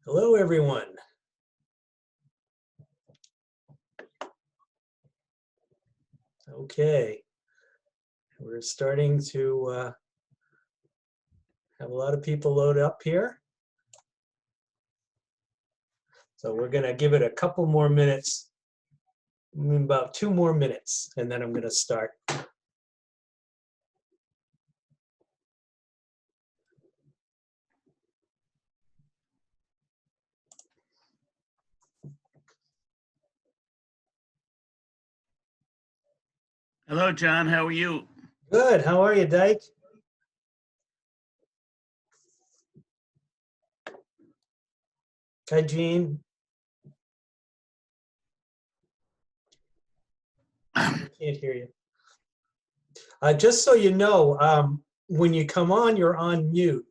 Hello, everyone. Okay, we're starting to have a lot of people load up here. So we're going to give it a couple more minutes, about 2 more minutes, and then I'm going to start. Hello, John. How are you? Good. How are you, Dyke? Hi, Jean. I can't hear you. Just so you know, when you come on, you're on mute.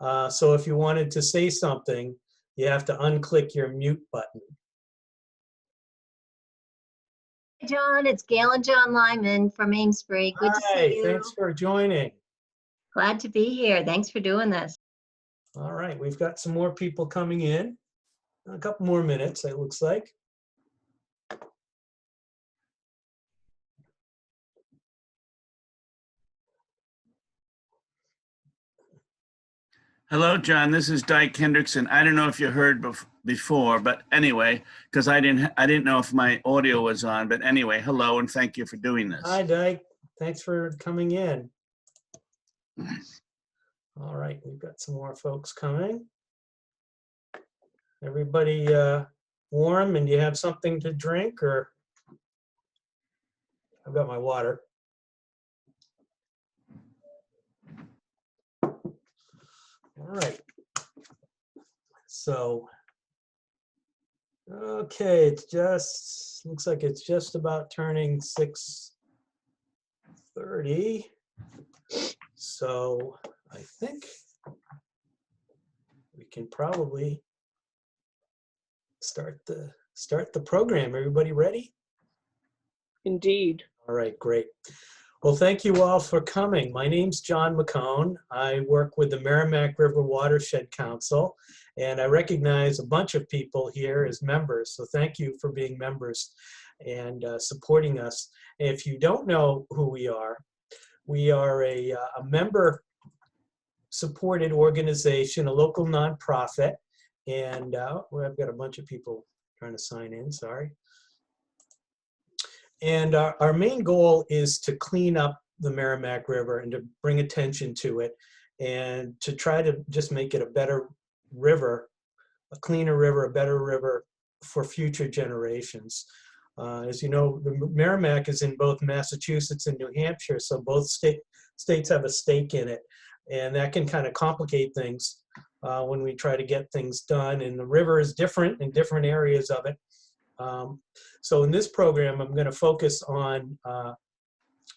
So if you wanted to say something, you have to unclick your mute button. John, it's Gail and John Lyman from Amesbury. Good to see you. Thanks for joining. Glad to be here. Thanks for doing this. All right, we've got some more people coming in. A couple more minutes, it looks like. Hello, John. This is Dyke Hendrickson. I don't know if you heard before, but anyway, because I didn't know if my audio was on. But anyway, hello and thank you for doing this. Hi, Dyke. Thanks for coming in. All right, we've got some more folks coming. Everybody warm, and do you have something to drink? Or I've got my water. All right. So, okay, it just looks like it's just about turning 6:30. So I think we can probably start the program. Everybody ready? Indeed. All right, great. Well, thank you all for coming. My name's John McCone. I work with the Merrimack River Watershed Council, and I recognize a bunch of people here as members. So thank you for being members and supporting us. If you don't know who we are a member-supported organization, a local nonprofit, and I've got a bunch of people trying to sign in, sorry. And our main goal is to clean up the Merrimack River and to bring attention to it and to try to just make it a better river, a cleaner river, a better river for future generations. As you know, the Merrimack is in both Massachusetts and New Hampshire, so both states have a stake in it. And that can kind of complicate things when we try to get things done. And the river is different in different areas of it. So in this program, I'm going to focus on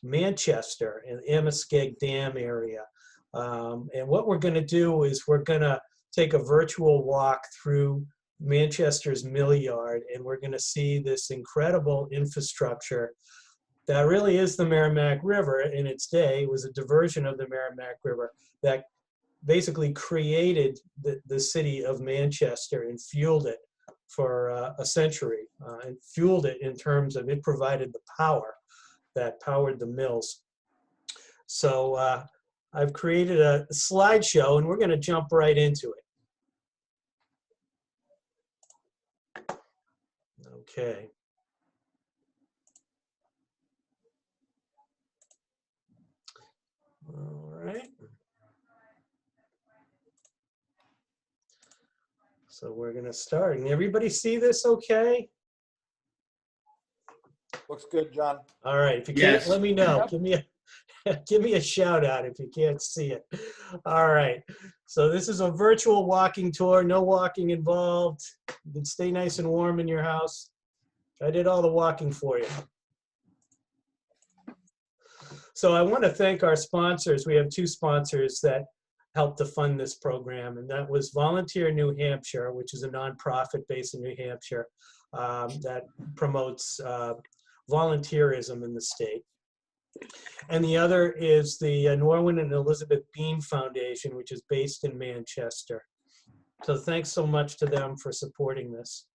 Manchester and Amiscake Dam area. And what we're going to do is we're going to take a virtual walk through Manchester's Millyard, and we're going to see this incredible infrastructure that really is the Merrimack River. In its day, it was a diversion of the Merrimack River that basically created the city of Manchester and fueled it for a century, and fueled it in terms of it provided the power that powered the mills. So I've created a slideshow, and we're going to jump right into it. Okay. All right. So we're going to start. Can everybody see this okay? Looks good, John. All right. If you Yes. can't, let me know. Yep. Give me a shout out if you can't see it. All right. So this is a virtual walking tour. No walking involved. You can stay nice and warm in your house. I did all the walking for you. So I want to thank our sponsors. We have 2 sponsors that helped to fund this program, and that was Volunteer New Hampshire, which is a nonprofit based in New Hampshire that promotes volunteerism in the state. And the other is the Norwin and Elizabeth Bean Foundation, which is based in Manchester. So thanks so much to them for supporting this.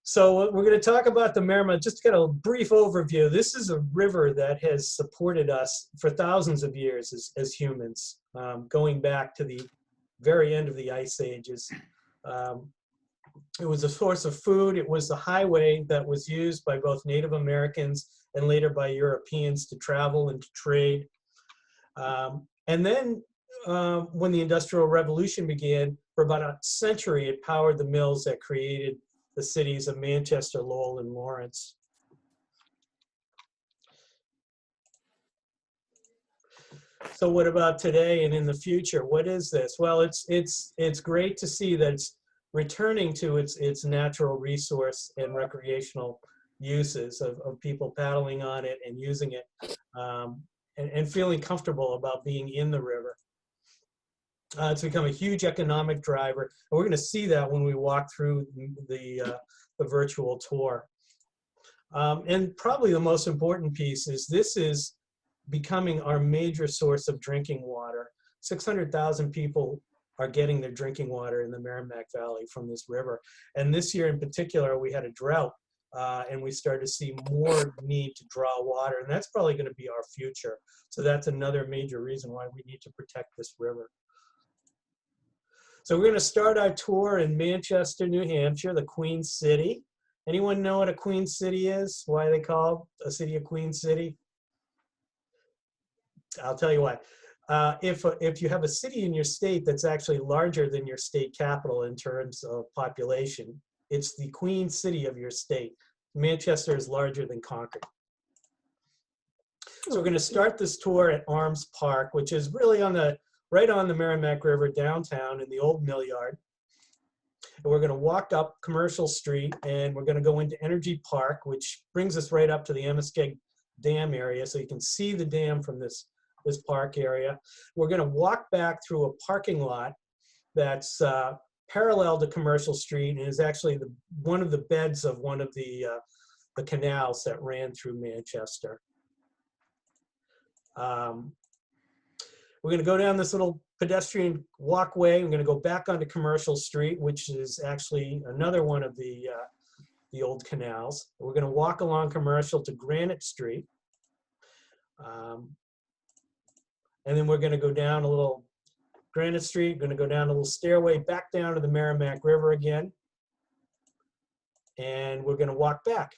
So we're going to talk about the Merrimack, just to get a brief overview. This is a river that has supported us for thousands of years as humans, going back to the very end of the ice ages. It was a source of food. It was the highway that was used by both Native Americans and later by Europeans to travel and to trade. And then when the Industrial Revolution began, for about a century, it powered the mills that created the cities of Manchester, Lowell, and Lawrence. So what about today and in the future? What is this? Well, it's great to see that it's returning to its natural resource and recreational uses of people paddling on it and using it, and feeling comfortable about being in the river. It's become a huge economic driver, and we're going to see that when we walk through the virtual tour. And probably the most important piece is this is becoming our major source of drinking water. 600,000 people are getting their drinking water in the Merrimack Valley from this river. And this year in particular, we had a drought, and we started to see more need to draw water, and that's probably going to be our future. So that's another major reason why we need to protect this river. So we're going to start our tour in Manchester, New Hampshire, the Queen City. Anyone know what a Queen City is? Why they call a city a Queen City? I'll tell you why. If you have a city in your state that's actually larger than your state capital in terms of population, it's the Queen City of your state. Manchester is larger than Concord. So we're going to start this tour at Arms Park, which is really right on the Merrimack River downtown in the old mill yard. And we're going to walk up Commercial Street, and we're going to go into Energy Park, which brings us right up to the Amiscake Dam area, so you can see the dam from this park area. We're going to walk back through a parking lot that's parallel to Commercial Street, and is actually one of the beds of one of the canals that ran through Manchester. We're going to go down this little pedestrian walkway. We're going to go back onto Commercial Street, which is actually another one of the old canals. We're going to walk along Commercial to Granite Street. And then we're going to go down a little Granite Street, going to go down a little stairway back down to the Merrimack River again. And we're going to walk back.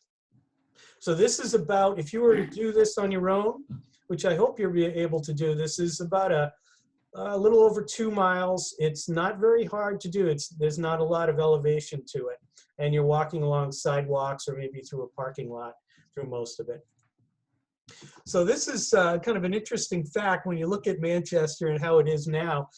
So this is about, if you were to do this on your own, which I hope you'll be able to do, this is about a little over 2 miles. It's not very hard to do. There's not a lot of elevation to it. And you're walking along sidewalks or maybe through a parking lot through most of it. So this is kind of an interesting fact when you look at Manchester and how it is now.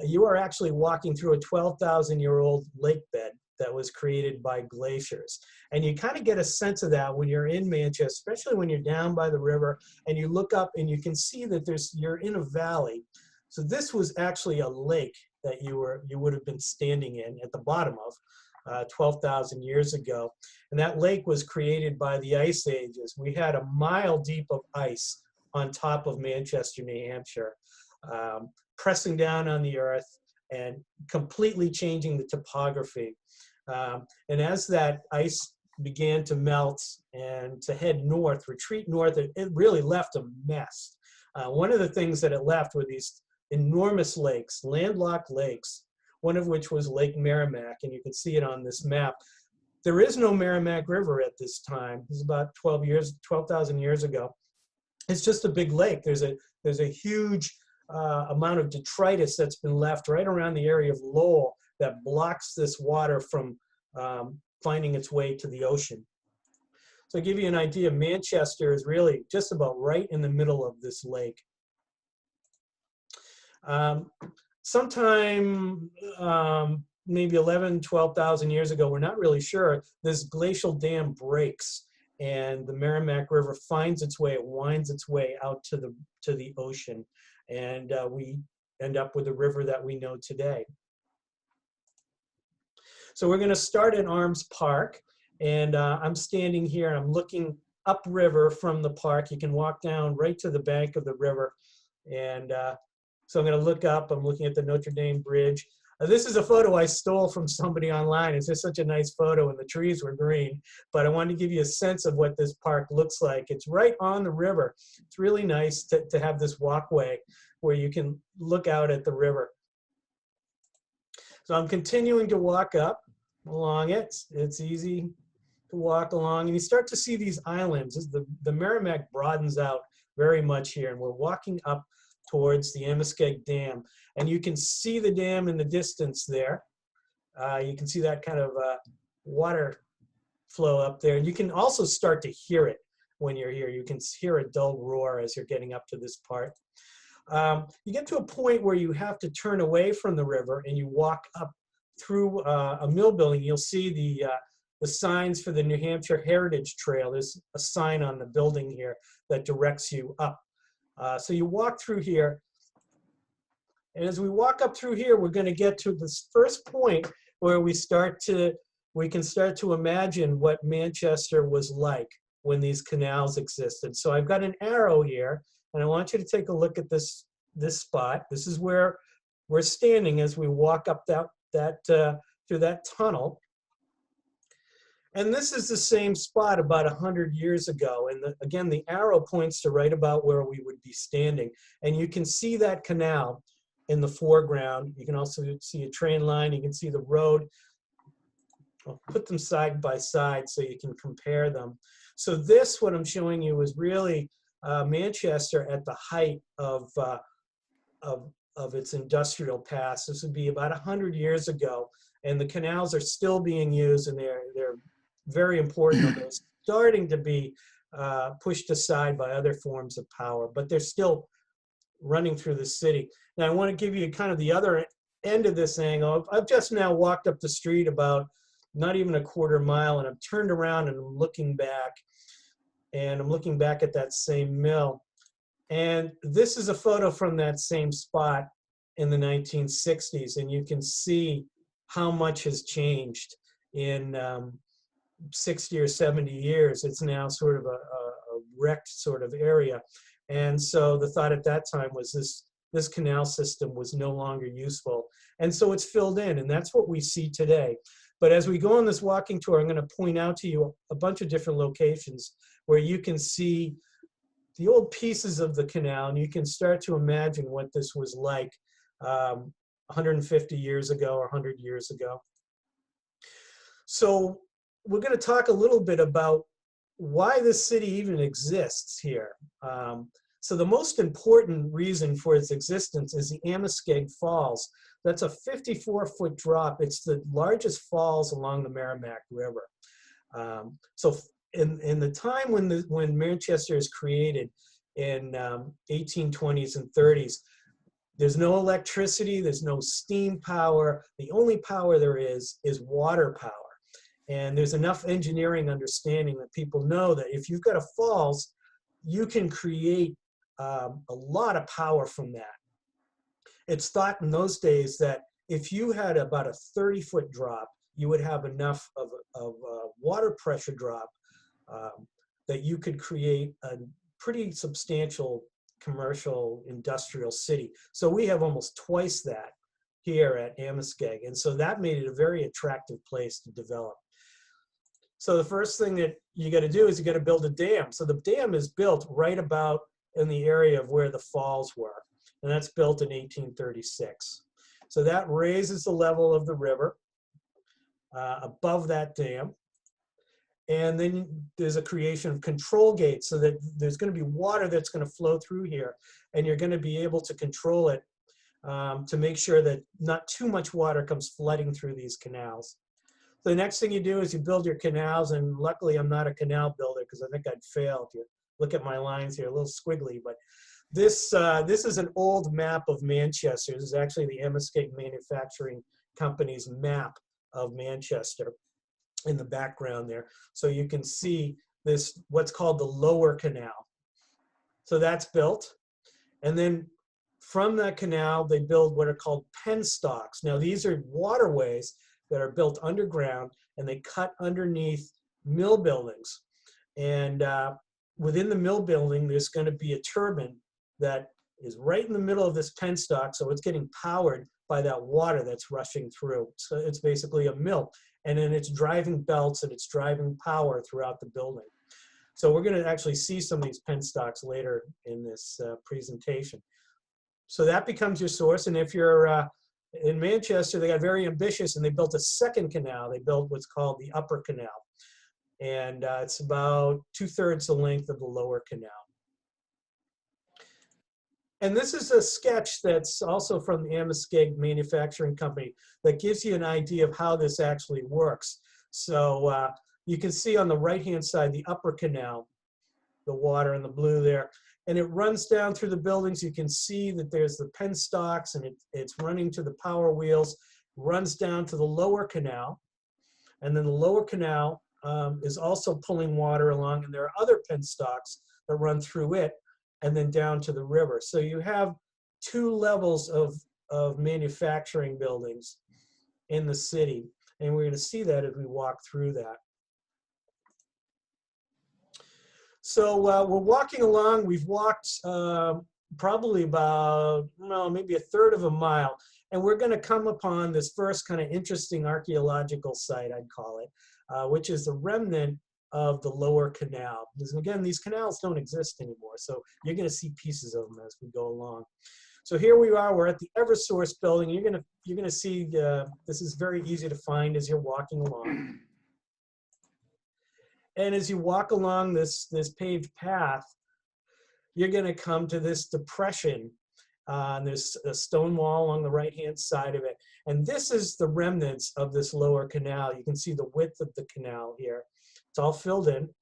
You are actually walking through a 12,000-year-old lake bed that was created by glaciers. And you kind of get a sense of that when you're in Manchester, especially when you're down by the river and you look up and you can see that you're in a valley. So this was actually a lake that you would have been standing in at the bottom of 12,000 years ago. And that lake was created by the ice ages. We had a mile deep of ice on top of Manchester, New Hampshire, pressing down on the earth and completely changing the topography. And as that ice began to melt and to head north, retreat north, it really left a mess. One of the things that it left were these enormous lakes, landlocked lakes, one of which was Lake Merrimack, and you can see it on this map. There is no Merrimack River at this time. This is about 12,000 years ago. It's just a big lake. There's a huge amount of detritus that's been left right around the area of Lowell that blocks this water from finding its way to the ocean. So to give you an idea, Manchester is really just about right in the middle of this lake. Sometime maybe 11, 12,000 years ago, we're not really sure, this glacial dam breaks and the Merrimack River finds its way, it winds its way out to the ocean, and we end up with the river that we know today. So we're going to start at Arms Park, and I'm standing here and I'm looking upriver from the park. You can walk down right to the bank of the river, and so I'm going to look up. I'm looking at the Notre Dame Bridge. This is a photo I stole from somebody online. It's just such a nice photo and the trees were green, but I wanted to give you a sense of what this park looks like. It's right on the river. It's really nice to have this walkway where you can look out at the river. So I'm continuing to walk up along it. It's easy to walk along, and you start to see these islands. The Merrimack broadens out very much here, and we're walking up towards the Amiscake Dam, and you can see the dam in the distance there. You can see that kind of water flow up there, and you can also start to hear it when you're here. You can hear a dull roar as you're getting up to this part. You get to a point where you have to turn away from the river and you walk up through a mill building. You'll see the signs for the New Hampshire Heritage Trail. There's a sign on the building here that directs you up. So you walk through here, and as we walk up through here, we're going to get to this first point where we can start to imagine what Manchester was like when these canals existed. So I've got an arrow here, and I want you to take a look at this spot. This is where we're standing as we walk up through that tunnel. And this is the same spot about 100 years ago. And again, the arrow points to right about where we would be standing. And you can see that canal in the foreground. You can also see a train line. You can see the road. I'll put them side by side so you can compare them. So this, what I'm showing you, is really Manchester at the height of its industrial past. This would be about 100 years ago. And the canals are still being used, and they're very important. They're starting to be pushed aside by other forms of power, but they're still running through the city. Now, I want to give you kind of the other end of this angle. I've just now walked up the street about not even a quarter mile, and I've turned around and I'm looking back, and I'm looking back at that same mill. And this is a photo from that same spot in the 1960s, and you can see how much has changed in 60 or 70 years. It's now sort of a wrecked sort of area. And so the thought at that time was this canal system was no longer useful. And so it's filled in, and that's what we see today. But as we go on this walking tour, I'm going to point out to you a bunch of different locations where you can see the old pieces of the canal, and you can start to imagine what this was like 150 years ago or 100 years ago. So we're going to talk a little bit about why this city even exists here. So the most important reason for its existence is the Amoskeag Falls. That's a 54-foot drop. It's the largest falls along the Merrimack River. So in the time when Manchester is created in 1820s and 30s, there's no electricity, there's no steam power. The only power there is water power. And there's enough engineering understanding that people know that if you've got a falls, you can create a lot of power from that. It's thought in those days that if you had about a 30-foot drop, you would have enough of a water pressure drop that you could create a pretty substantial commercial industrial city. So we have almost twice that here at Amiscake, and so that made it a very attractive place to develop. So the first thing that you got to do is you got to build a dam. So the dam is built right about in the area of where the falls were, and that's built in 1836. So that raises the level of the river above that dam. And then there's a creation of control gates so that there's going to be water that's going to flow through here, and you're going to be able to control it to make sure that not too much water comes flooding through these canals. So the next thing you do is you build your canals, and luckily I'm not a canal builder because I think I'd fail. If you look at my lines here, a little squiggly, but this is an old map of Manchester. This is actually the Amiscake Manufacturing Company's map of Manchester in the background there. So you can see this, what's called the lower canal. So that's built. And then from that canal, they build what are called penstocks. Now these are waterways that are built underground, and they cut underneath mill buildings. And within the mill building, there's going to be a turbine that is right in the middle of this penstock, so it's getting powered by that water that's rushing through. So it's basically a mill. And then it's driving belts and it's driving power throughout the building. So we're going to actually see some of these penstocks later in this presentation. So that becomes your source. And if you're in Manchester, they got very ambitious and they built a second canal. They built what's called the Upper Canal. And it's about 2/3 the length of the Lower Canal. And this is a sketch that's also from the Amiscake Manufacturing Company that gives you an idea of how this actually works. So you can see on the right-hand side, the Upper Canal, the water in the blue there, and it runs down through the buildings. You can see that there's the penstocks and it's running to the power wheels, runs down to the Lower Canal, and then the Lower Canal is also pulling water along, and there are other penstocks that run through it and then down to the river. So you have two levels of manufacturing buildings in the city, and we're going to see that as we walk through that. So we're walking along. We've walked probably about, maybe 1/3 of a mile, and we're going to come upon this first kind of interesting archaeological site, I'd call it, which is the remnant of the Lower Canal. Because again, these canals don't exist anymore, so you're going to see pieces of them as we go along. So here we are. We're at the Eversource building. You're going to see this is very easy to find as you're walking along. And as you walk along this paved path, you're going to come to this depression. And there's a stone wall along the right-hand side of it. And this is the remnants of this Lower Canal. You can see the width of the canal here. It's all filled in.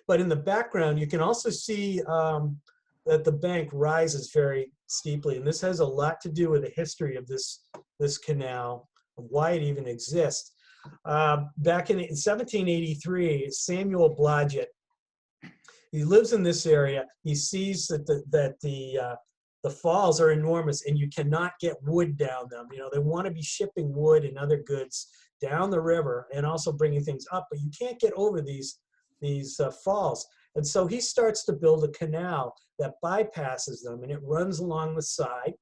But in the background, you can also see that the bank rises very steeply. And this has a lot to do with the history of this canal, of why it even exists. Back in 1783, Samuel Blodgett, he lives in this area. He sees that the falls are enormous and you cannot get wood down them. You know, they want to be shipping wood and other goods down the river and also bringing things up, but you can't get over these falls. And so he starts to build a canal that bypasses them, and it runs along the side,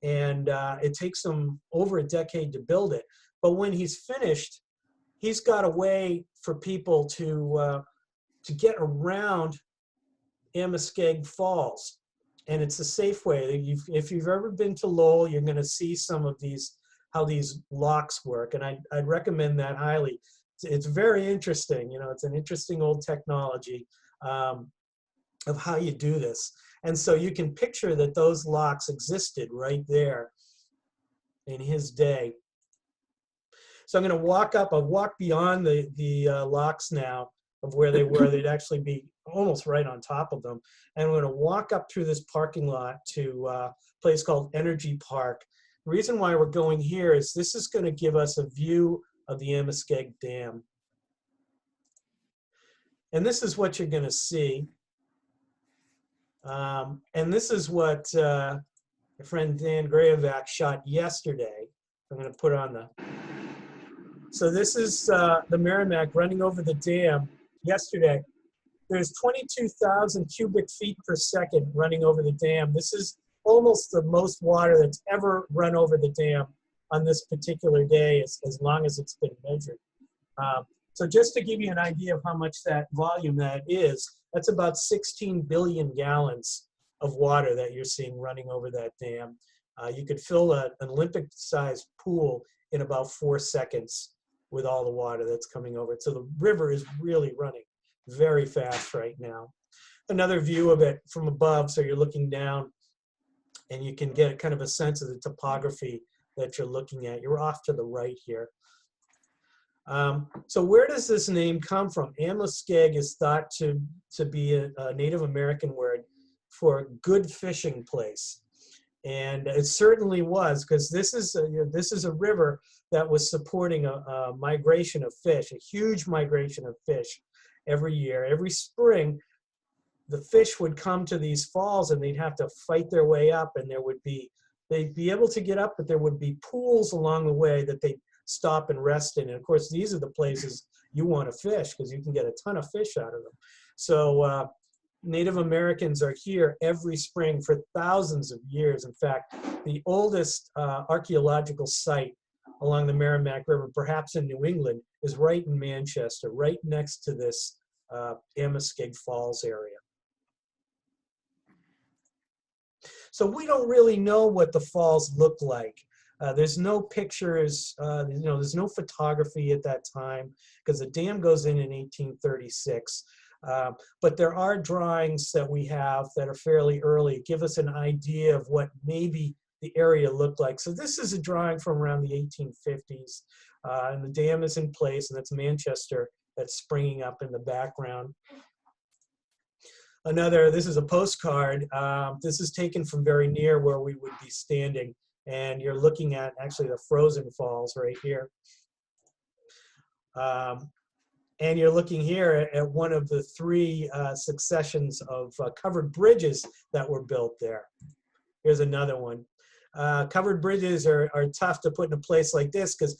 and it takes him over a decade to build it. But when he's finished, he's got a way for people to get around Amoskeag Falls. And it's a safe way. If you've ever been to Lowell, you're going to see some of how these locks work. And I'd recommend that highly. It's very interesting. You know, it's an interesting old technology of how you do this. And so you can picture that those locks existed right there in his day. So I'm going to walk up. I'll walk beyond the locks now of where they were. They'd actually be almost right on top of them. And we're going to walk up through this parking lot to a place called Energy Park. The reason why we're going here is this is going to give us a view of the Amiscake Dam. And this is what you're going to see. And this is what my friend Dan Grayovac shot yesterday. I'm going to put on the... So this is the Merrimack running over the dam yesterday. There's 22,000 cubic feet per second running over the dam. This is almost the most water that's ever run over the dam on this particular day, as long as it's been measured. So just to give you an idea of how much that volume that is, that's about 16 billion gallons of water that you're seeing running over that dam. You could fill an Olympic-sized pool in about 4 seconds with all the water that's coming over it. So the river is really running very fast right now. Another view of it from above, so you're looking down and you can get kind of a sense of the topography that you're looking at. You're off to the right here. So where does this name come from? Amoskeag is thought to be a Native American word for good fishing place. And it certainly was, because this is a river that was supporting a migration of fish, a huge migration of fish every year. Every spring, the fish would come to these falls and they'd have to fight their way up, and they'd be able to get up, but there would be pools along the way that they'd stop and rest in. And of course, these are the places you want to fish because you can get a ton of fish out of them. So Native Americans are here every spring for thousands of years. In fact, the oldest archaeological site along the Merrimack River, perhaps in New England, is right in Manchester, right next to this Amoskeag Falls area. So we don't really know what the falls look like. There's no pictures, there's no photography at that time because the dam goes in 1836. But there are drawings that we have that are fairly early, give us an idea of what maybe the area looked like. So this is a drawing from around the 1850s, and the dam is in place, and that's Manchester that's springing up in the background. This is a postcard. This is taken from very near where we would be standing, and you're looking at actually the frozen falls right here. And you're looking here at one of the three successions of covered bridges that were built there. Here's another one. Covered bridges are tough to put in a place like this because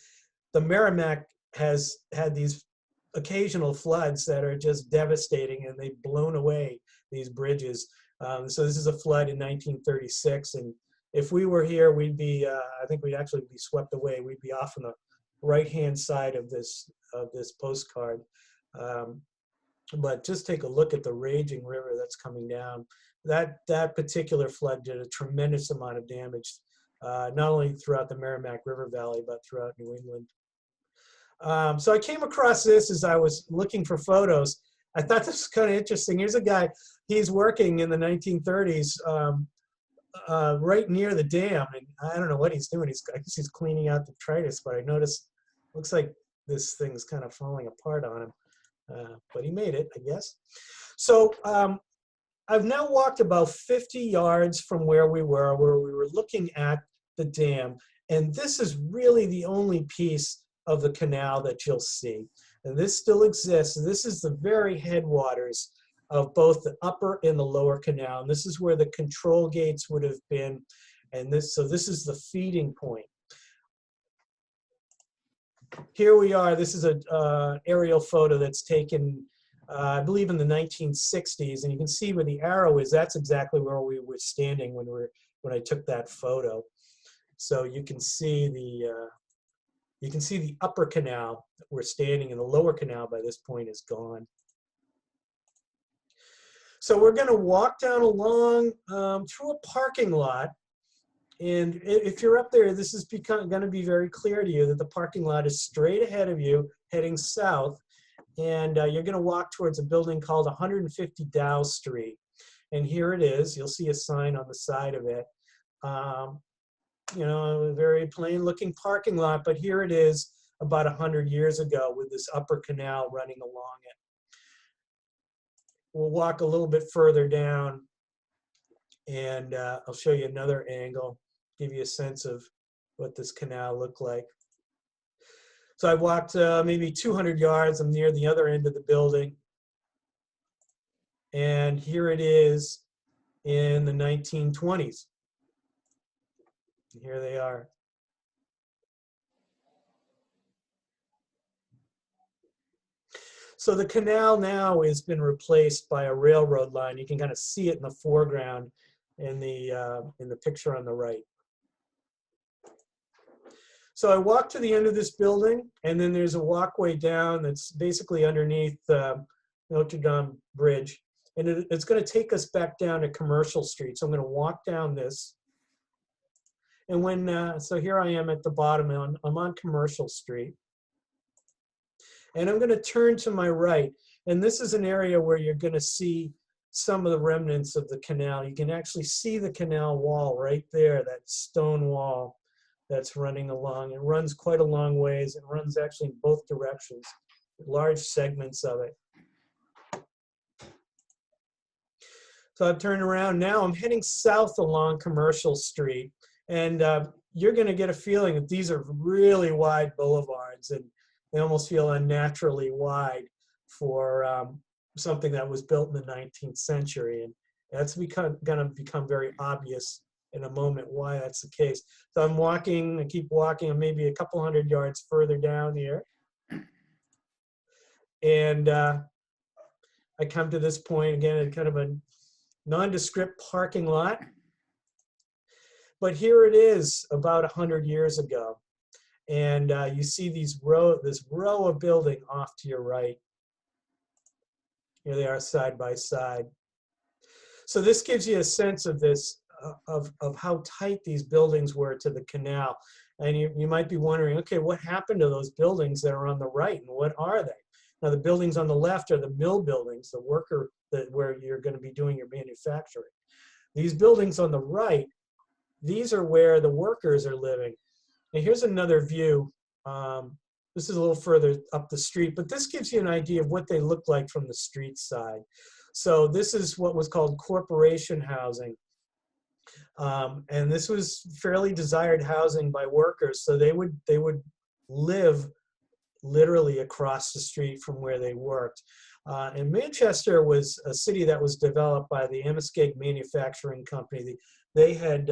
the Merrimack has had these occasional floods that are just devastating, and they've blown away these bridges. So this is a flood in 1936, and if we were here, we'd be, I think we'd actually be swept away. We'd be off on the right-hand side of this postcard. But just take a look at the raging river that's coming down. That particular flood did a tremendous amount of damage, not only throughout the Merrimack River Valley, but throughout New England. So I came across this as I was looking for photos. I thought this was kind of interesting. Here's a guy, he's working in the 1930s right near the dam, and I don't know what he's doing. I guess he's cleaning out detritus, but I noticed, looks like this thing's kind of falling apart on him. But he made it, I guess. So I've now walked about 50 yards from where we were looking at the dam, and this is really the only piece of the canal that you'll see. And this still exists. This is the very headwaters of both the upper and the lower canal. And this is where the control gates would have been. And so this is the feeding point. Here we are. This is an aerial photo that's taken, I believe, in the 1960s. And you can see where the arrow is. That's exactly where we were standing when I took that photo. So you can see the upper canal that we're standing in. The lower canal by this point is gone. So we're going to walk down along through a parking lot. And if you're up there, this is going to be very clear to you that the parking lot is straight ahead of you, heading south. And you're going to walk towards a building called 150 Dow Street. And here it is. You'll see a sign on the side of it. You know, a very plain looking parking lot, but here it is about 100 years ago with this upper canal running along it. We'll walk a little bit further down, and I'll show you another angle, give you a sense of what this canal looked like. So I walked maybe 200 yards. I'm near the other end of the building. And here it is in the 1920s. Here they are. So the canal now has been replaced by a railroad line. You can kind of see it in the foreground in the picture on the right. So I walked to the end of this building, and then there's a walkway down that's basically underneath Notre Dame Bridge. And it's going to take us back down to Commercial Street. So I'm going to walk down this. And so here I am at the bottom, I'm on Commercial Street. And I'm going to turn to my right. And this is an area where you're going to see some of the remnants of the canal. You can actually see the canal wall right there, that stone wall that's running along. It runs quite a long ways. It runs actually in both directions, large segments of it. So I've turned around. Now I'm heading south along Commercial Street. And you're going to get a feeling that these are really wide boulevards, and they almost feel unnaturally wide for something that was built in the 19th century. And that's going to become very obvious in a moment why that's the case. So I'm walking, I keep walking, I'm maybe a couple hundred yards further down here. And I come to this point again at kind of a nondescript parking lot. But here it is about 100 years ago. And you see this row of building off to your right. Here they are side by side. So this gives you a sense of this, of how tight these buildings were to the canal. And you might be wondering, okay, what happened to those buildings that are on the right, and what are they? Now, the buildings on the left are the mill buildings, the worker where you're going to be doing your manufacturing. These buildings on the right, these are where the workers are living. And here's another view. This is a little further up the street, but this gives you an idea of what they look like from the street side. So this is what was called corporation housing. And this was fairly desired housing by workers. So they would live literally across the street from where they worked. And Manchester was a city that was developed by the Amiscake Manufacturing Company. They had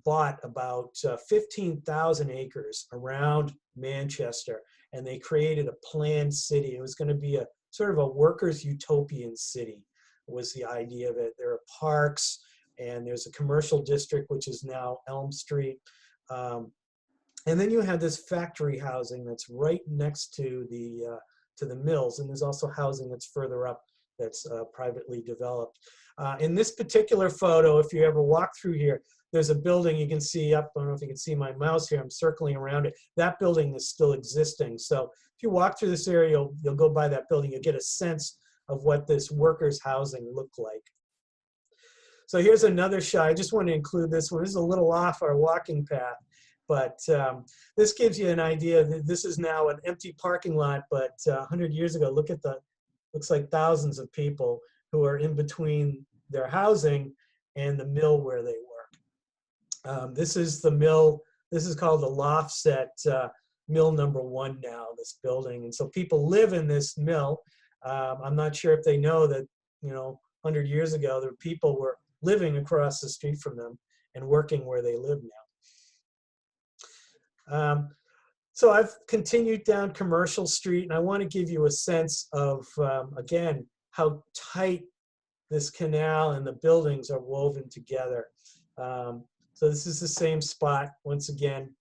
bought about 15,000 acres around Manchester, and they created a planned city. It was going to be a sort of a workers' utopian city, was the idea of it. There are parks, and there's a commercial district, which is now Elm Street. And then you have this factory housing that's right next to the mills, and there's also housing that's further up that's privately developed. In this particular photo, if you ever walk through here, there's a building you can see up. I don't know if you can see my mouse here. I'm circling around it. That building is still existing. So if you walk through this area, you'll go by that building. You'll get a sense of what this workers' housing looked like. So here's another shot. I just want to include this one. This is a little off our walking path, but this gives you an idea that this is now an empty parking lot, but 100 years ago, look at looks like thousands of people who are in between their housing and the mill where they work. This is the mill. This is called the Lofts at Mill number 1 now, this building. And so people live in this mill. I'm not sure if they know that, 100 years ago, the people were living across the street from them and working where they live now. So I've continued down Commercial Street, and I want to give you a sense of, again, how tight this canal and the buildings are woven together. So this is the same spot, once again.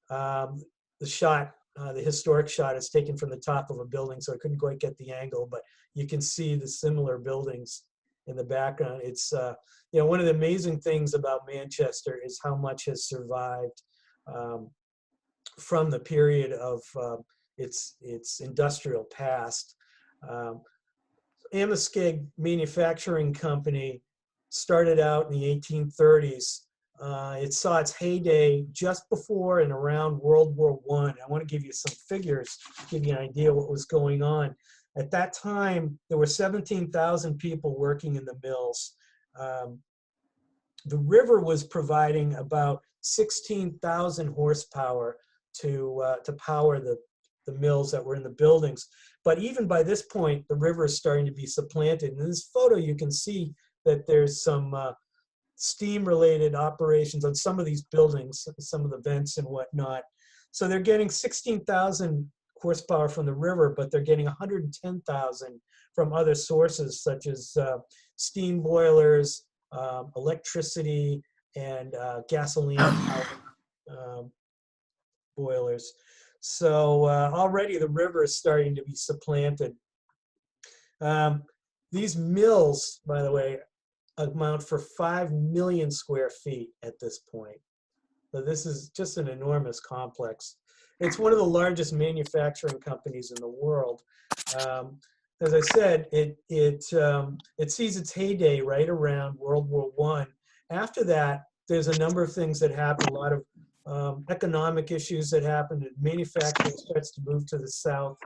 The shot, the historic shot, is taken from the top of a building, so I couldn't quite get the angle, but you can see the similar buildings in the background. It's, one of the amazing things about Manchester is how much has survived from the period of its industrial past. Amiscake Manufacturing Company started out in the 1830s. It saw its heyday just before and around World War I. I want to give you some figures, give you an idea what was going on. At that time, there were 17,000 people working in the mills. The river was providing about 16,000 horsepower to power the mills that were in the buildings. But even by this point, the river is starting to be supplanted. And in this photo, you can see that there's some steam-related operations on some of these buildings, some of the vents and whatnot. So they're getting 16,000 horsepower from the river, but they're getting 110,000 from other sources, such as steam boilers, electricity, and gasoline boilers. So already the river is starting to be supplanted. These mills, by the way, amount for 5 million square feet at this point. So this is just an enormous complex. It's one of the largest manufacturing companies in the world. As I said, it sees its heyday right around World War I. After that, there's a number of things that happen, a lot of economic issues that happen, and manufacturing starts to move to the south,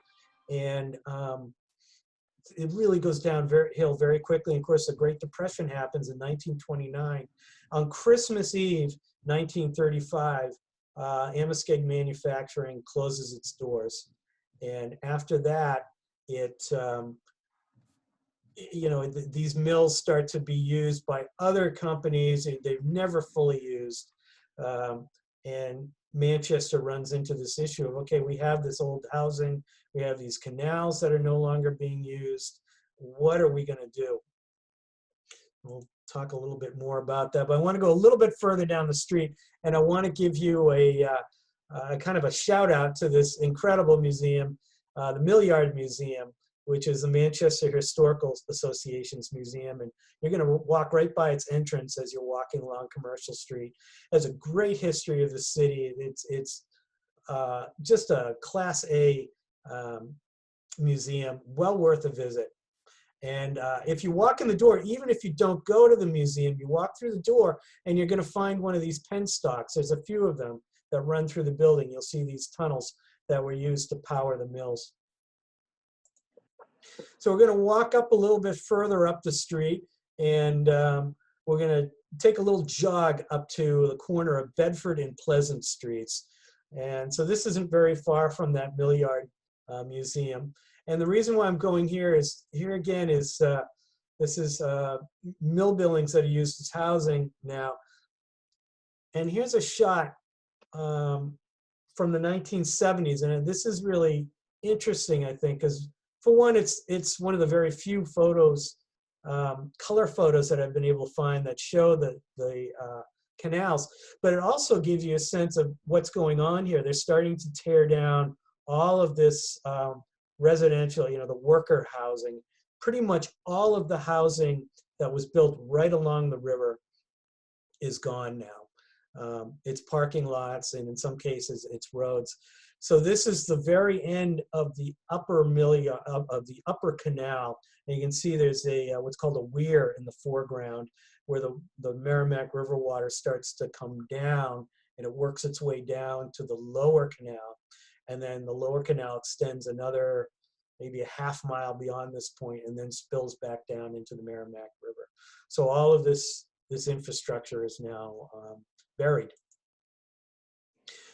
and it really goes downhill very quickly. And of course, the Great Depression happens in 1929. On Christmas Eve, 1935, Amoskeag Manufacturing closes its doors. And after that, these mills start to be used by other companies they've never fully used. And Manchester runs into this issue of, okay, we have this old housing, we have these canals that are no longer being used. what are we going to do? We'll talk a little bit more about that, but I want to go a little bit further down the street, and I want to give you a kind of a shout out to this incredible museum, the Millyard Museum, which is the Manchester Historical Association's museum. And you're going to walk right by its entrance as you're walking along Commercial Street. It has a great history of the city. It's just a Class A museum, well worth a visit. And if you walk in the door, even if you don't go to the museum, you walk through the door and you're going to find one of these penstocks. There's a few of them that run through the building. You'll see these tunnels that were used to power the mills. So we're going to walk up a little bit further up the street, and we're going to take a little jog up to the corner of Bedford and Pleasant Streets. And so this isn't very far from that Millyard Museum. And the reason why I'm going here is, here again is, this is mill buildings that are used as housing now. And here's a shot from the 1970s. And this is really interesting, I think, because for one, it's one of the very few photos, color photos that I've been able to find that show the canals. But it also gives you a sense of what's going on here. They're starting to tear down all of this residential, the worker housing. Pretty much all of the housing that was built right along the river is gone now. It's parking lots, and in some cases it's roads. So this is the very end of the upper of the Upper Canal, and you can see there's a what's called a weir in the foreground, where the Merrimack River water starts to come down, and it works its way down to the Lower Canal, and then the Lower Canal extends another maybe a half mile beyond this point, and then spills back down into the Merrimack River. So all of this infrastructure is now buried.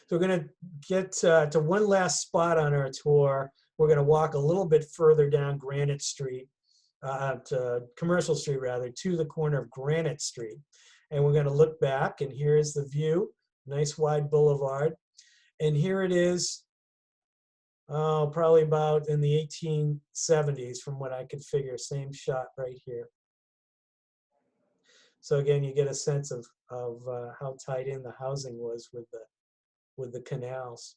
So we're going to get to one last spot on our tour. We're going to walk a little bit further down Granite Street, to Commercial Street rather, to the corner of Granite Street. And we're going to look back, and here's the view, nice wide boulevard. And here it is, probably about in the 1870s from what I could figure, same shot right here. So again, you get a sense of how tied in the housing was with the canals.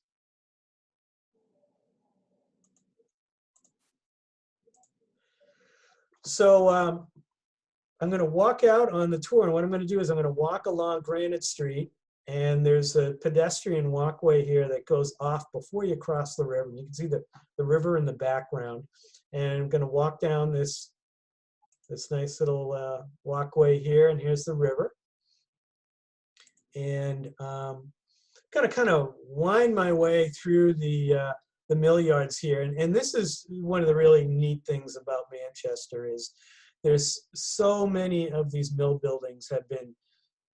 So I'm going to walk out on the tour, and what I'm going to do is I'm going to walk along Granite Street, and there's a pedestrian walkway here that goes off before you cross the river. You can see the river in the background, and I'm going to walk down this nice little walkway here, and here's the river. And kind of wind my way through the Millyards here, and this is one of the really neat things about Manchester is there's so many of these mill buildings have been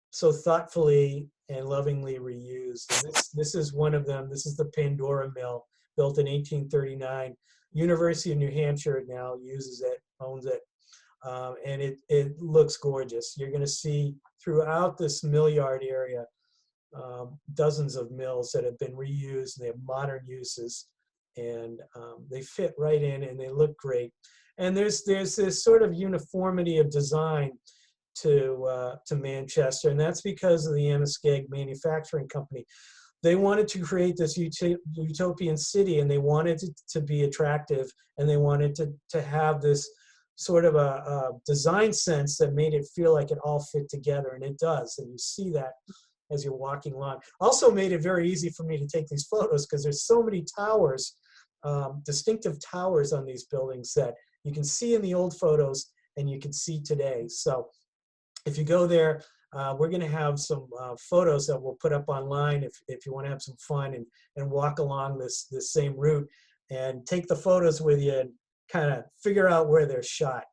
so thoughtfully and lovingly reused. And this is one of them. This is the Pandora Mill, built in 1839. University of New Hampshire now uses it, owns it, and it looks gorgeous. You're going to see throughout this Millyard area dozens of mills that have been reused. They have modern uses, and they fit right in, and they look great. And there's this sort of uniformity of design to Manchester, and that's because of the Amiscake Manufacturing Company. They wanted to create this utopian city, and they wanted it to be attractive, and they wanted to have this sort of a design sense that made it feel like it all fit together, and it does, and you see that as you're walking along. Also made it very easy for me to take these photos because there's so many towers, distinctive towers on these buildings that you can see in the old photos and you can see today. So if you go there, we're going to have some photos that we'll put up online if you want to have some fun and walk along this same route and take the photos with you and kind of figure out where they're shot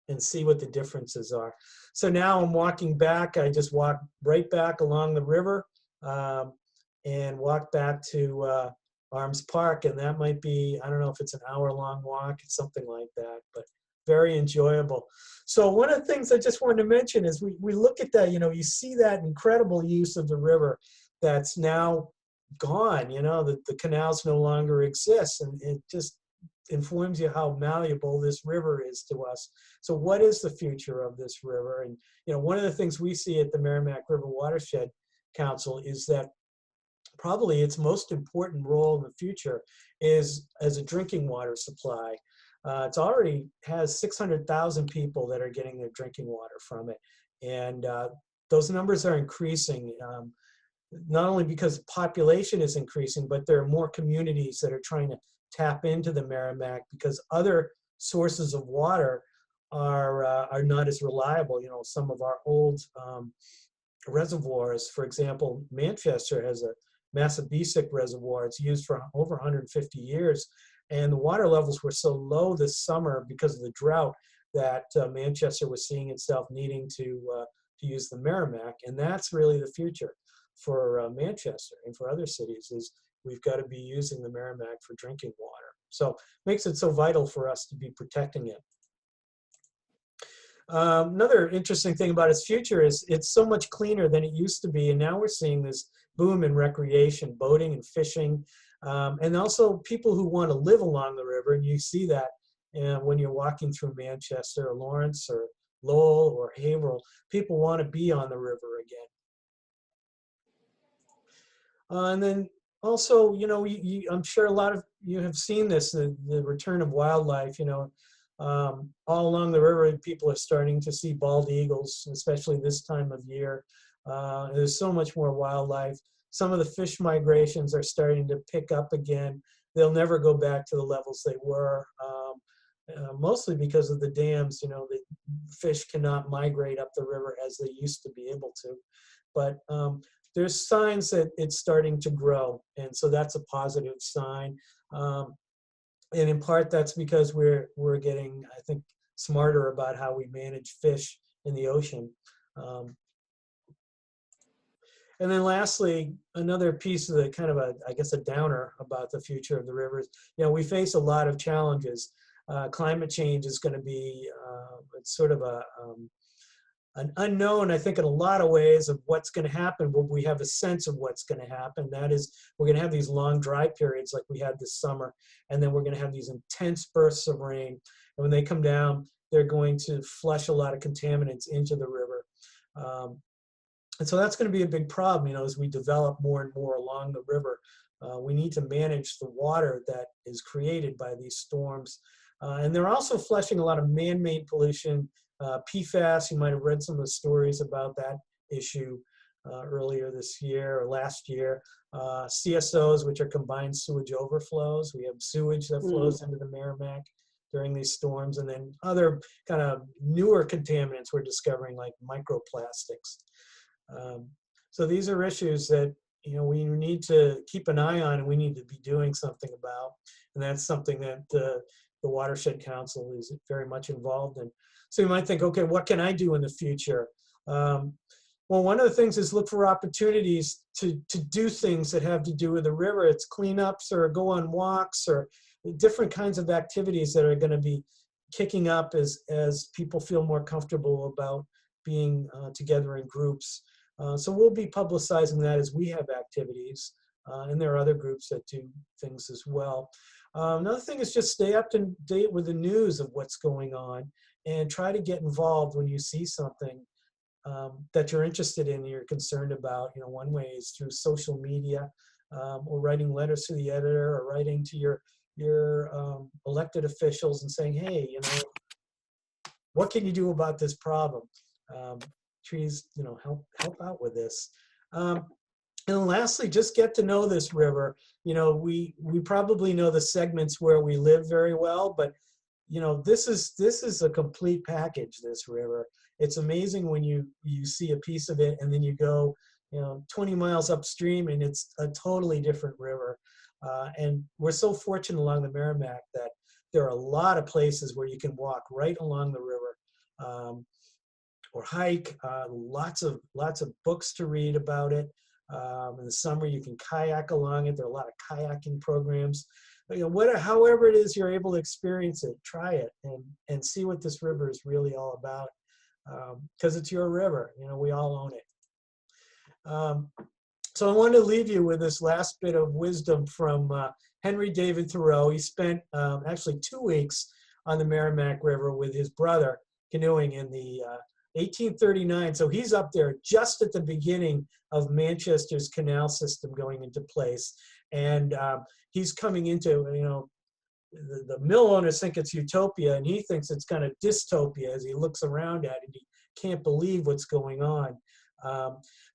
and see what the differences are. So now I'm walking back. I just walk right back along the river and walk back to Arms Park, and that might be, I don't know if it's an hour-long walk, it's something like that, but very enjoyable. So one of the things I just wanted to mention is we look at that, you see that incredible use of the river that's now gone, the canals no longer exist, and it just informs you how malleable this river is to us. So what is the future of this river? And one of the things we see at the Merrimack River Watershed Council is that probably its most important role in the future is as a drinking water supply. It's already has 600,000 people that are getting their drinking water from it. And those numbers are increasing, not only because population is increasing, but there are more communities that are trying to tap into the Merrimack because other sources of water are not as reliable. Some of our old reservoirs, for example, Manchester has a massive Amiscake reservoir. It's used for over 150 years. And the water levels were so low this summer because of the drought that Manchester was seeing itself needing to use the Merrimack. And that's really the future for Manchester and for other cities, is we've got to be using the Merrimack for drinking water. So makes it so vital for us to be protecting it. Another interesting thing about its future is it's so much cleaner than it used to be. And now we're seeing this boom in recreation, boating and fishing, and also people who want to live along the river. And you see that when you're walking through Manchester or Lawrence or Lowell or Haverhill, people want to be on the river again. And then also, I'm sure a lot of you have seen this, the return of wildlife. All along the river, people are starting to see bald eagles, especially this time of year. There's so much more wildlife. Some of the fish migrations are starting to pick up again. They'll never go back to the levels they were, mostly because of the dams. The fish cannot migrate up the river as they used to be able to. But there's signs that it's starting to grow, and so that's a positive sign. And in part, that's because we're getting, I think, smarter about how we manage fish in the ocean. And then lastly, another piece of the kind of I guess a downer about the future of the rivers. We face a lot of challenges. Climate change is going to be it's sort of an unknown, I think, in a lot of ways of what's going to happen, but we have a sense of what's going to happen. That is, we're going to have these long dry periods like we had this summer, and then we're going to have these intense bursts of rain. And when they come down, they're going to flush a lot of contaminants into the river. And so that's going to be a big problem, as we develop more and more along the river. We need to manage the water that is created by these storms. And they're also flushing a lot of man-made pollution. PFAS, you might have read some of the stories about that issue earlier this year or last year. CSOs, which are combined sewage overflows. We have sewage that flows into the Merrimack during these storms, and then other kind of newer contaminants we're discovering, like microplastics. So these are issues that we need to keep an eye on, and we need to be doing something about. And that's something that the Watershed Council is very much involved in. So you might think, okay, what can I do in the future? Well, one of the things is look for opportunities to do things that have to do with the river. It's cleanups or go on walks or different kinds of activities that are going to be kicking up as people feel more comfortable about being together in groups. So we'll be publicizing that as we have activities. And there are other groups that do things as well. Another thing is just stay up to date with the news of what's going on and try to get involved when you see something that you're interested in, you're concerned about. One way is through social media, or writing letters to the editor, or writing to your elected officials and saying, hey, what can you do about this problem? Trees, help out with this. And lastly, just get to know this river. We probably know the segments where we live very well, but this is a complete package, this river. It's amazing when you see a piece of it and then you go 20 miles upstream and it's a totally different river. And we're so fortunate along the Merrimack that there are a lot of places where you can walk right along the river, or hike. Lots of books to read about it. In the summer, you can kayak along it. There are a lot of kayaking programs. However it is you're able to experience it, try it and see what this river is really all about. Because it's your river. We all own it. So I wanted to leave you with this last bit of wisdom from Henry David Thoreau. He spent actually 2 weeks on the Merrimack River with his brother canoeing in the 1839. So he's up there just at the beginning of Manchester's canal system going into place. And he's coming into, you know, the mill owners think it's utopia, and he thinks it's kind of dystopia as he looks around at it. He can't believe what's going on.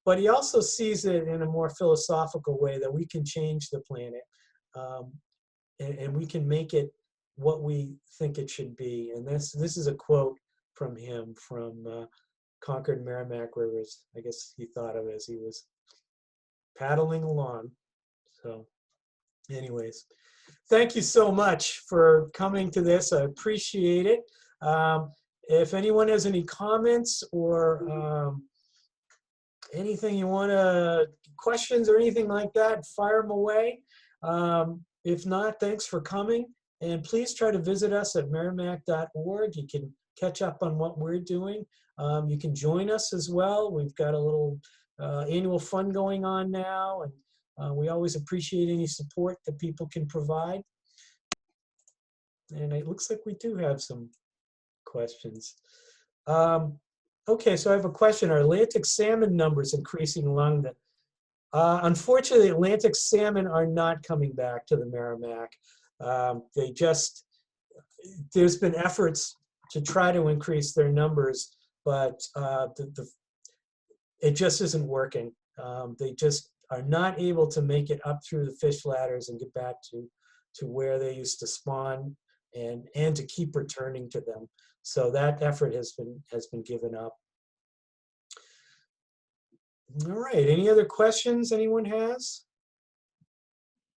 But he also sees it in a more philosophical way, that we can change the planet, and we can make it what we think it should be. And this is a quote from him from Concord Merrimack Rivers. I guess he thought of it as he was paddling along. So anyways, thank you so much for coming to this. I appreciate it. If anyone has any comments or anything you want to, questions or anything like that, fire them away. If not, thanks for coming. And please try to visit us at merrimack.org. You can catch up on what we're doing. You can join us as well. We've got a little annual fund going on now, and we always appreciate any support that people can provide. And it looks like we do have some questions. Okay, so I have a question. Are Atlantic salmon numbers increasing along the... unfortunately, Atlantic salmon are not coming back to the Merrimack. There's been efforts to try to increase their numbers, but it just isn't working. They just are not able to make it up through the fish ladders and get back to where they used to spawn, and to keep returning to them. So that effort has been given up. All right, any other questions anyone has?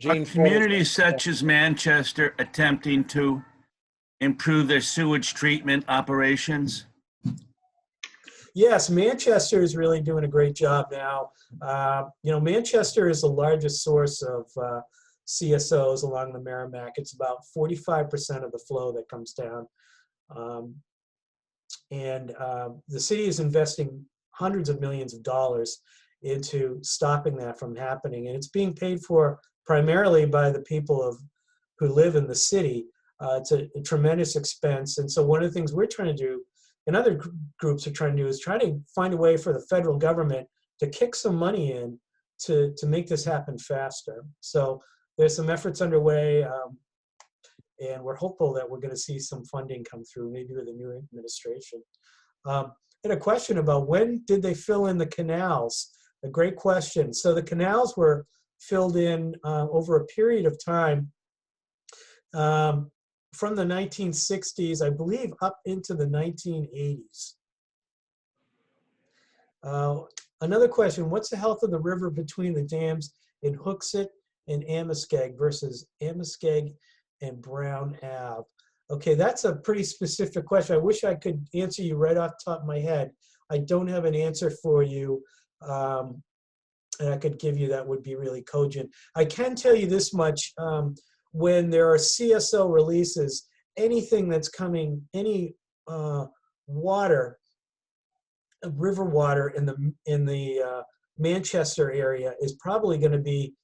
Are communities such as Manchester attempting to improve their sewage treatment operations? Yes, Manchester is really doing a great job now. You know, Manchester is the largest source of CSOs along the Merrimack. It's about 45% of the flow that comes down. The city is investing hundreds of millions of dollars into stopping that from happening. And it's being paid for primarily by the people who live in the city. It's a tremendous expense. And so one of the things we're trying to do, and other groups are trying to do, is try to find a way for the federal government to kick some money in to make this happen faster. So there's some efforts underway, and we're hopeful that we're going to see some funding come through, maybe with a new administration. I had a question about when did they fill in the canals? A great question. So the canals were filled in over a period of time from the 1960s, I believe, up into the 1980s. Another question, what's the health of the river between the dams in Hooksett and Amiscake versus Amiskeag and Brown Ave? Okay, that's a pretty specific question. I wish I could answer you right off the top of my head. I don't have an answer for you, and I could give you that would be really cogent. I can tell you this much. When there are CSO releases, anything that's coming, any water, river water in the Manchester area is probably going to be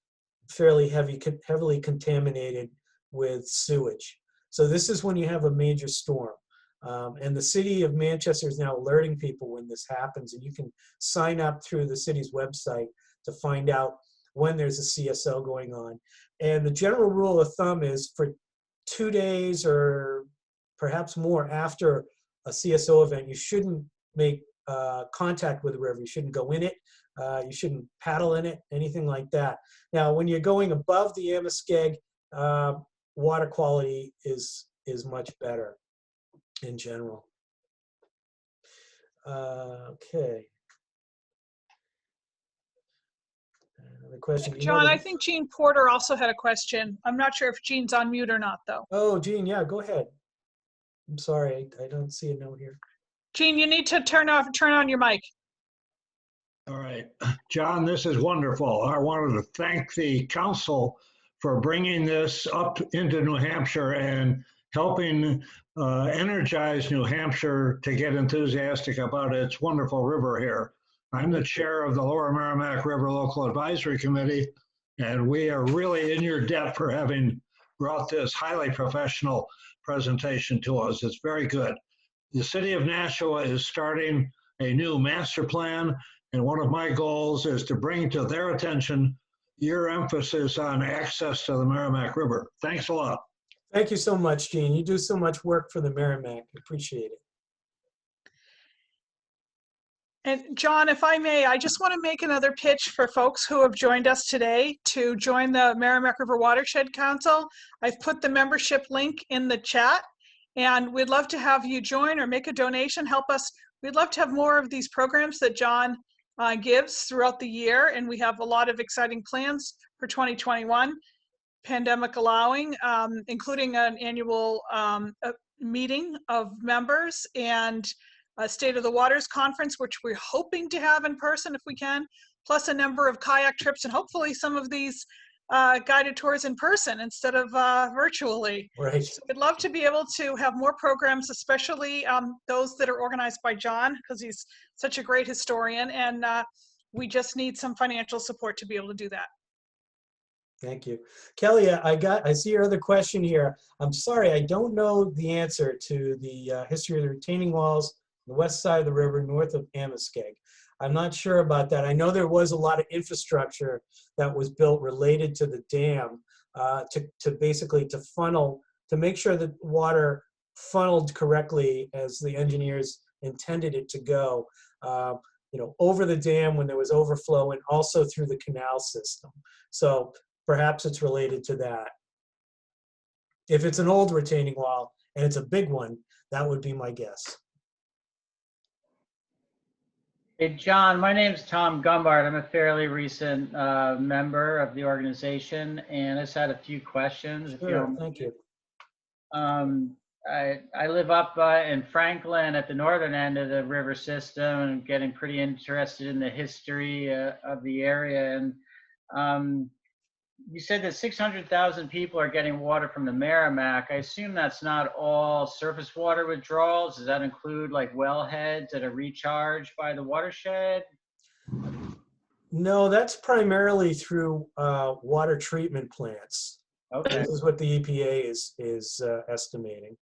fairly heavily contaminated with sewage. So this is when you have a major storm. And the city of Manchester is now alerting people when this happens, and you can sign up through the city's website to find out when there's a CSO going on. And the general rule of thumb is for 2 days or perhaps more after a CSO event, you shouldn't make contact with the river. You shouldn't go in it. You shouldn't paddle in it, anything like that. Now, when you're going above the Amoskeag, water quality is much better in general. Okay. Another question. John, I think Jean Porter also had a question. I'm not sure if Jean's on mute or not, though. Oh, Jean, yeah, go ahead. I'm sorry, I don't see a note here. Jean, you need to turn on your mic. All right, John, this is wonderful. I wanted to thank the council for bringing this up into New Hampshire and helping energize New Hampshire to get enthusiastic about its wonderful river here. I'm the chair of the Lower Merrimack River Local Advisory Committee, And we are really in your debt for having brought this highly professional presentation to us. It's very good. The city of Nashua is starting a new master plan, and one of my goals is to bring to their attention your emphasis on access to the Merrimack River. Thanks a lot. Thank you so much, Gene. You do so much work for the Merrimack. Appreciate it. And John, if I may, I just want to make another pitch for folks who have joined us today to join the Merrimack River Watershed Council. I've put the membership link in the chat, and we'd love to have you join or make a donation, help us. We'd love to have more of these programs that John gives throughout the year, and we have a lot of exciting plans for 2021, pandemic allowing, including an annual meeting of members and a State of the Waters conference, which we're hoping to have in person if we can, plus a number of kayak trips and hopefully some of these guided tours in person instead of virtually. Right. So we'd love to be able to have more programs, especially those that are organized by John, because he's such a great historian, and we just need some financial support to be able to do that. Thank you. Kelly, I see your other question here. I'm sorry, I don't know the answer to the history of the retaining walls on the west side of the river north of Amiscake. I'm not sure about that. I know there was a lot of infrastructure that was built related to the dam to basically to make sure that water funneled correctly as the engineers intended it to go, over the dam when there was overflow and also through the canal system. So perhaps it's related to that. If it's an old retaining wall and it's a big one, that would be my guess. Hey, John, my name's Tom Gumbart. I'm a fairly recent member of the organization, and I just had a few questions. Sure, thank you. I live up in Franklin at the northern end of the river system, and getting pretty interested in the history of the area. And you said that 600,000 people are getting water from the Merrimack. I assume that's not all surface water withdrawals. Does that include like wellheads that are recharged by the watershed? No, that's primarily through water treatment plants. Okay. This is what the EPA is estimating.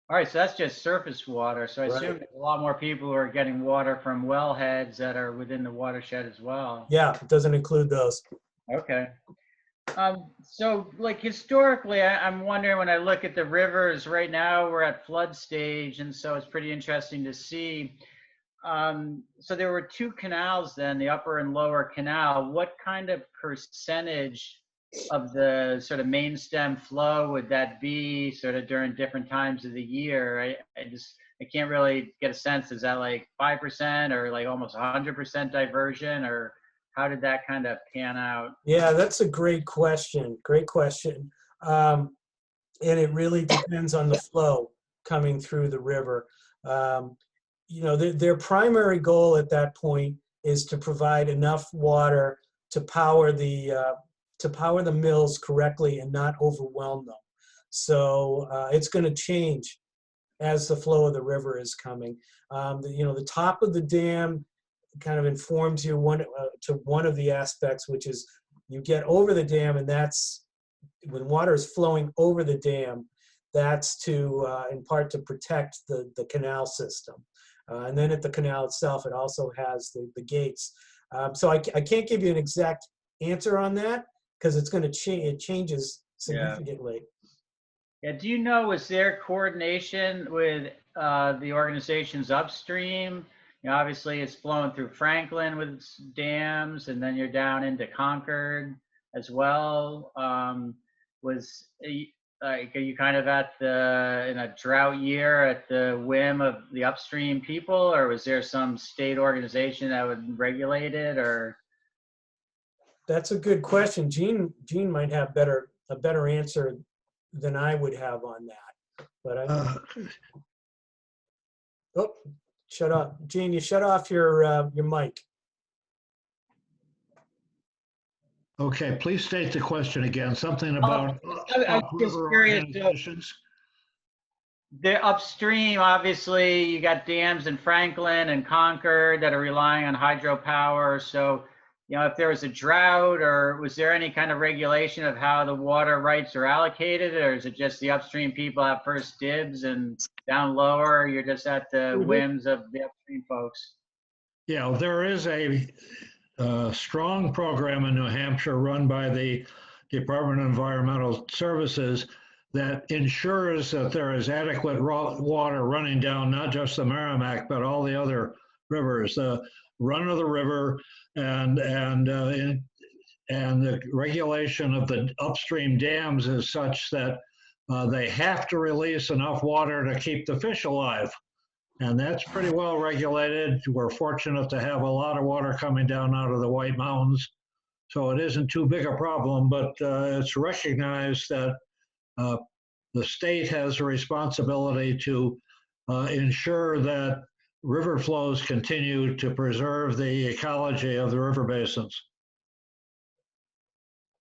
All right, so that's just surface water. So I assume there's a lot more people who are getting water from wellheads that are within the watershed as well. Yeah, it doesn't include those. Okay. So like historically, I'm wondering, when I look at the rivers right now, we're at flood stage, and so it's pretty interesting to see. So there were two canals then, the upper and lower canal. What kind of percentage of the sort of main stem flow would that be sort of during different times of the year? I can't really get a sense. Is that like 5% or like almost 100% diversion, or how did that kind of pan out? Yeah, that's a great question. Great question. And it really depends on the flow coming through the river. Their primary goal at that point is to provide enough water to power the mills correctly and not overwhelm them. So it's going to change as the flow of the river is coming. The top of the dam kind of informs you to one of the aspects, which is you get over the dam, and that's when water is flowing over the dam. That's in part to protect the canal system. And then at the canal itself, it also has the gates. So I can't give you an exact answer on that because it's going to change. It changes significantly. Yeah. Do you know, was there coordination with the organizations upstream? Obviously it's flowing through Franklin with its dams, and then you're down into Concord as well. Are you kind of in a drought year at the whim of the upstream people, or was there some state organization that would regulate it? Or that's a good question. Gene might have a better answer than I would have on that. But shut up, Gene. You shut off your mic. Okay, please state the question again. Something about I'm just curious. The upstream, obviously, you got dams in Franklin and Concord that are relying on hydropower. So, you know, if there was a drought, or was there any kind of regulation of how the water rights are allocated, or is it just the upstream people have first dibs and down lower, you're just at the whims of the upstream folks? Yeah, there is a strong program in New Hampshire run by the Department of Environmental Services that ensures that there is adequate water running down not just the Merrimack, but all the other rivers. The run of the river and the regulation of the upstream dams is such that they have to release enough water to keep the fish alive. And that's pretty well regulated. We're fortunate to have a lot of water coming down out of the White Mountains. So it isn't too big a problem, but it's recognized that the state has a responsibility to ensure that river flows continue to preserve the ecology of the river basins.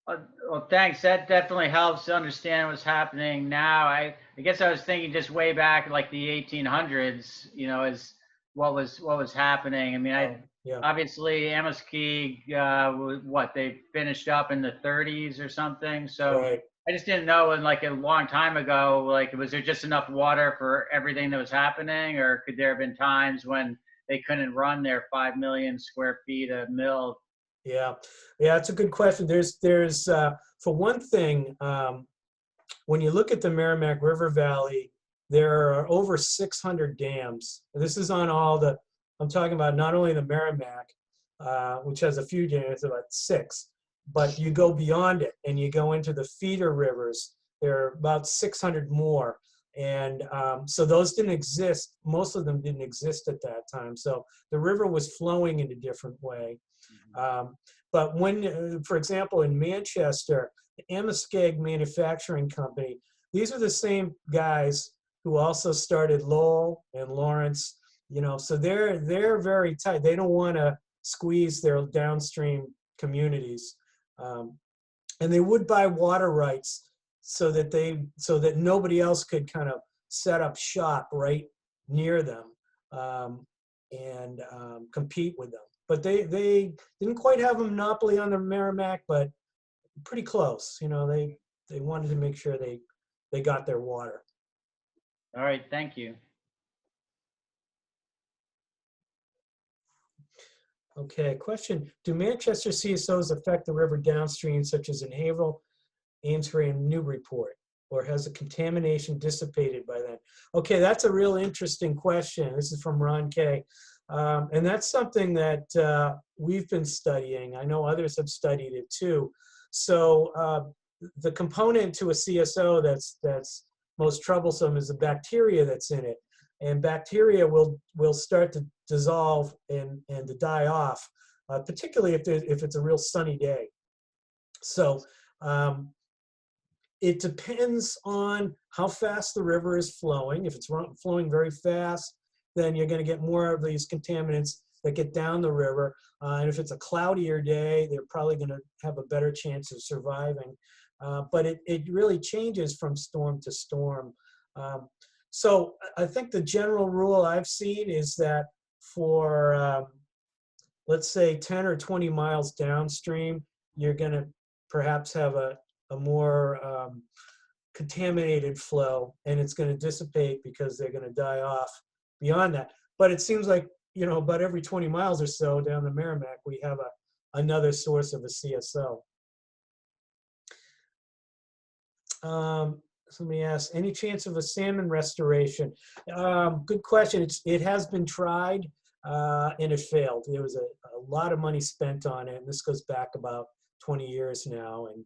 Well, thanks. That definitely helps to understand what's happening now. I guess I was thinking just way back like the 1800s, you know, is what was happening. I mean, Yeah. obviously Amoskeag, what they finished up in the 30s or something. So Right. I just didn't know, in like a long time ago, like, was there just enough water for everything that was happening, or could there have been times when they couldn't run their 5 million square feet of mill? Yeah, it's a good question. There's for one thing, when you look at the Merrimack River Valley, there are over 600 dams. And this is on all the, I'm talking about not only the Merrimack, which has a few dams, about 6, but you go beyond it and you go into the feeder rivers. There are about 600 more. And so those didn't exist. Most of them didn't exist at that time. So the river was flowing in a different way. But when, for example, in Manchester, the Amiscake Manufacturing Company, these are the same guys who also started Lowell and Lawrence, you know, so they're very tight. They don't want to squeeze their downstream communities. And they would buy water rights so that nobody else could kind of set up shop right near them and compete with them. But they didn't quite have a monopoly on the Merrimack, but pretty close. You know, they wanted to make sure they got their water. All right, thank you. Okay, question. Do Manchester CSOs affect the river downstream, such as in Haverhill, Amesbury, and Newburyport? Or has the contamination dissipated by then? Okay, that's a real interesting question. This is from Ron K. And that's something that we've been studying. I know others have studied it too. So the component to a CSO that's most troublesome is the bacteria that's in it. And bacteria will start to dissolve and to die off, particularly if it's a real sunny day. So it depends on how fast the river is flowing. If it's flowing very fast, then you're going to get more of these contaminants that get down the river. And if it's a cloudier day, they're probably going to have a better chance of surviving. But it really changes from storm to storm. So I think the general rule I've seen is that for, let's say, 10 or 20 miles downstream, you're going to perhaps have a more contaminated flow, and it's going to dissipate because they're going to die off beyond that. But it seems like, you know, about every 20 miles or so down the Merrimack, we have another source of a CSO. Somebody asked, any chance of a salmon restoration? Good question. It has been tried and it failed. There was a lot of money spent on it, and this goes back about 20 years now, and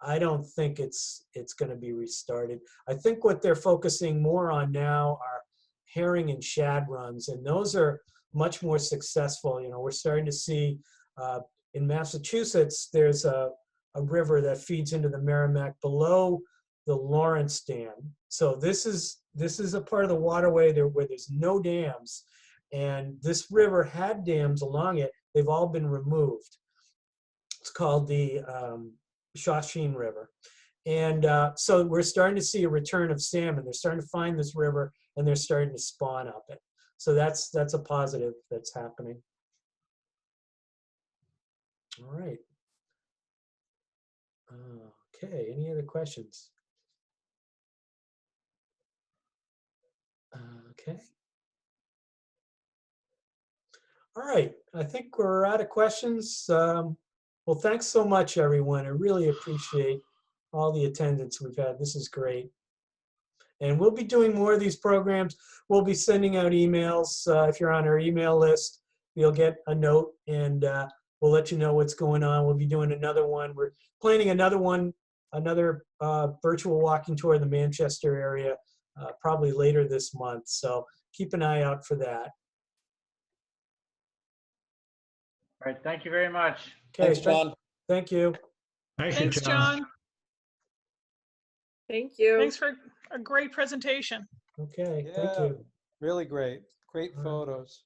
I don't think it's going to be restarted. I think what they're focusing more on now are herring and shad runs, and those are much more successful. You know, we're starting to see in Massachusetts, there's a river that feeds into the Merrimack below the Lawrence Dam. So this is a part of the waterway there where there's no dams, and this river had dams along it. They've all been removed. It's called the Shawsheen River. And so we're starting to see a return of salmon. They're starting to find this river and they're starting to spawn up it. So that's a positive that's happening. All right. Okay, any other questions? Okay. All right, I think we're out of questions. Well, thanks so much, everyone. I really appreciate all the attendance we've had. This is great. And we'll be doing more of these programs. We'll be sending out emails. If you're on our email list, you'll get a note, and we'll let you know what's going on. We'll be doing another one. We're planning another one, another virtual walking tour in the Manchester area, probably later this month. So keep an eye out for that. All right, thank you very much. Okay, Thanks, John. thank you. Thank you, Thanks, John. Thank you. Thanks for a great presentation. Okay, thank Yeah, you. really great. Great All right. photos.